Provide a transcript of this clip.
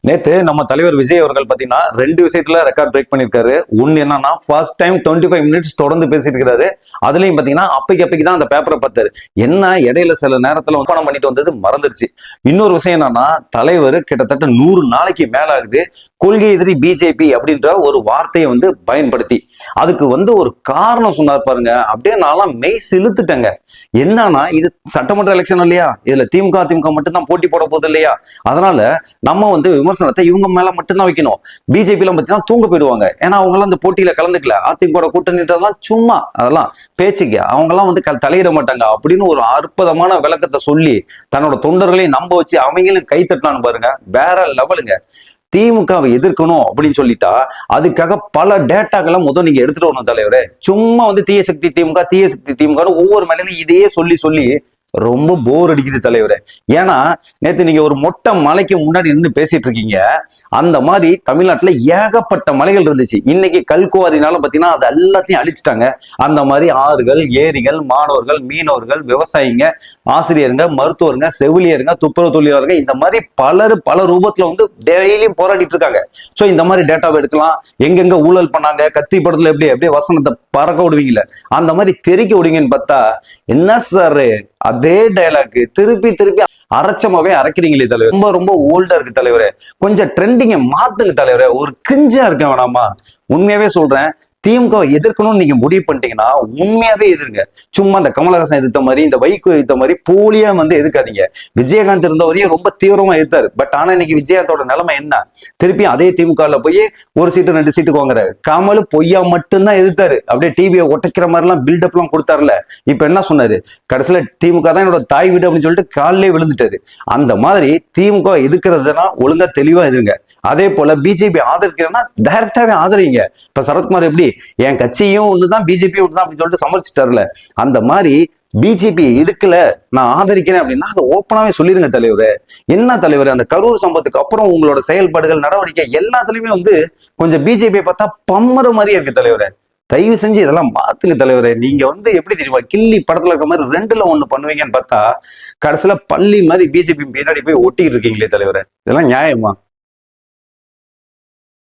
நேத்து நம்ம தலைவர் விஜய் அவர்கள் பாத்தீங்கன்னா 2 விஷயத்துல ரெக்கார்ட் பிரேக் பண்ணிருக்காரு. ஒன்னு என்னன்னா ஃபர்ஸ்ட் டைம் 25 மினிட்ஸ் தொடர்ந்து பேசியிருக்காரு. அதுலயும் பாத்தீங்கன்னா அப்பைக்கு தான் அந்த பேப்பரை பார்த்தாரு. என்ன இடையில சில நேரத்துல ஒப்பனம் பண்ணிட்டு வந்தது மறந்துருச்சு. இன்னொரு விஷயம் என்னன்னா தலைவர் கிட்டத்தட்ட 100 நாளைக்கு மேல ஆகுது கொள்கை எதிரி பிஜேபி அப்படின்ற ஒரு வார்த்தையை பயன்படுத்தி அதுக்கு ஒரு காரணம் சொன்னார் பாருங்க. அப்படியே நான் மெய் சிலுத்துட்டேங்க. என்னன்னா இது சட்டமன்ற எலெக்ஷன் இல்லையா, இதுல திமுக மட்டும் தான் போட்டி போட போகுது இல்லையா, அதனால நம்ம விமர்சனத்தை இவங்க மேல மட்டும்தான் வைக்கணும். பிஜேபி எல்லாம் பார்த்தீங்கன்னா தூங்க போயிடுவாங்க. ஏன்னா அவங்க எல்லாம் அந்த போட்டியில கலந்துக்கல. அதிமுக கூட்டணின்றதெல்லாம் சும்மா அதெல்லாம் பேச்சுக்கு அவங்க எல்லாம் தலையிட மாட்டாங்க அப்படின்னு ஒரு அற்புதமான விளக்கத்தை சொல்லி தன்னோட தொண்டர்களை நம்ப வச்சு அவங்களும் கை தட்டலான்னு பாருங்க. வேற லெவலுங்க. திமுகவை எதிர்க்கணும் அப்படின்னு சொல்லிட்டா அதுக்காக பல டேட்டாக்களை நீங்க எடுத்துட்டு வரணும் தலைவரே. சும்மா தீய சக்தி திமுக ஒவ்வொரு மேலையும் இதையே சொல்லி ரொம்ப போர் அடிக்குது தலைவரே. ஏன்னா நேத்து நீங்க ஒரு மொட்டை மலைக்கு முன்னாடி நின்று பேசிட்டு இருக்கீங்க. அந்த மாதிரி தமிழ்நாட்டுல ஏகப்பட்ட மலைகள் இருந்துச்சு. இன்னைக்கு கல்குவாரினால பாத்தீங்கன்னா அது எல்லாத்தையும் அழிச்சிட்டாங்க. அந்த மாதிரி ஆறுகள், ஏரிகள், மாணவர்கள், மீனவர்கள், விவசாயிங்க, ஆசிரியருங்க, மருத்துவருங்க, செவிலியருங்க, துப்புரவு தொழிலாளர்கள், இந்த மாதிரி பல ரூபத்துல டெய்லியும் போராடிட்டு இருக்காங்க. சோ இந்த மாதிரி டேட்டாவை எடுக்கலாம். எங்கெங்க ஊழல் பண்ணாங்க, கத்தி படத்துல எப்படி வசனத்தை பறக்க விடுவீங்கல்ல, அந்த மாதிரி தெரிக்க விடுவீங்கன்னு பார்த்தா என்ன சார் அதே டைலாக் திருப்பி அரைச்சமாவே அரைக்கிறீங்களே தலைவர். ரொம்ப ஓல்டா இருக்கு தலைவரே. கொஞ்சம் ட்ரெண்டிங்க மாத்துங்க தலைவரே. ஒரு கிஞ்சா இருக்க வேணாமா? உண்மையாவே சொல்றேன். திமுக எதிர்க்கணும்னு நீங்க முடிவு பண்ணிட்டீங்கன்னா உண்மையாவே எதிர்ங்க. சும்மா இந்த கமலஹாசன் எதிர்த்த மாதிரி, இந்த வைகோ எதிர்த்த மாதிரி போலியா எதிர்க்காதீங்க. விஜயகாந்த் இருந்த வரையும் ரொம்ப தீவிரமா எதிர்த்தாரு. பட் ஆனா இன்னைக்கு விஜயகாந்தோட நிலைமை என்ன? திருப்பி அதே திமுகல போய் 1 சீட்டு 2 சீட்டுக்கு வாங்குறாரு. கமல் பொய்யா மட்டும்தான் எதிர்த்தாரு. அப்படியே டிவியை ஒட்டைக்கிற மாதிரி எல்லாம் பில்டப் எல்லாம் கொடுத்தாருல. இப்ப என்ன சொன்னாரு? கடைசியில திமுக தான் என்னோட தாய் வீடு அப்படின்னு சொல்லிட்டு காலிலே விழுந்துட்டாரு. அந்த மாதிரி திமுக எதிர்க்கிறதுனா ஒழுங்கா தெளிவா எதிர்ங்க. அதே போல பிஜேபி ஆதரிக்கிறேன்னா டைரக்டாவே ஆதரிங்க. இப்ப சரத்குமார் எப்படி என் கட்சியும் ஒண்ணுதான் பிஜேபியும் ஒண்ணுதான் அப்படின்னு சொல்லிட்டு சமர்ச்சிட்டாருல, அந்த மாதிரி பிஜேபி எதுக்குல நான் ஆதரிக்கிறேன் அப்படின்னா அதை ஓப்பனாவே சொல்லிருங்க தலைவரே. என்ன தலைவர், அந்த கரூர் சம்பவத்துக்கு அப்புறம் உங்களோட செயல்பாடுகள், நடவடிக்கை எல்லாத்துலயுமே கொஞ்சம் பிஜேபியை பார்த்தா பம்மற மாதிரியே இருக்கு தலைவரே. தயவு செஞ்சு இதெல்லாம் மாத்துங்க தலைவரே. நீங்க எப்படி தெரியுமா, கில்லி படத்துல இருக்க மாதிரி 2ல 1 பண்ணுவீங்கன்னு பார்த்தா கடைசியில பள்ளி மாதிரி பிஜேபி பின்னாடி போய் ஒட்டிட்டு இருக்கீங்களே தலைவரே. இதெல்லாம் நியாயமா?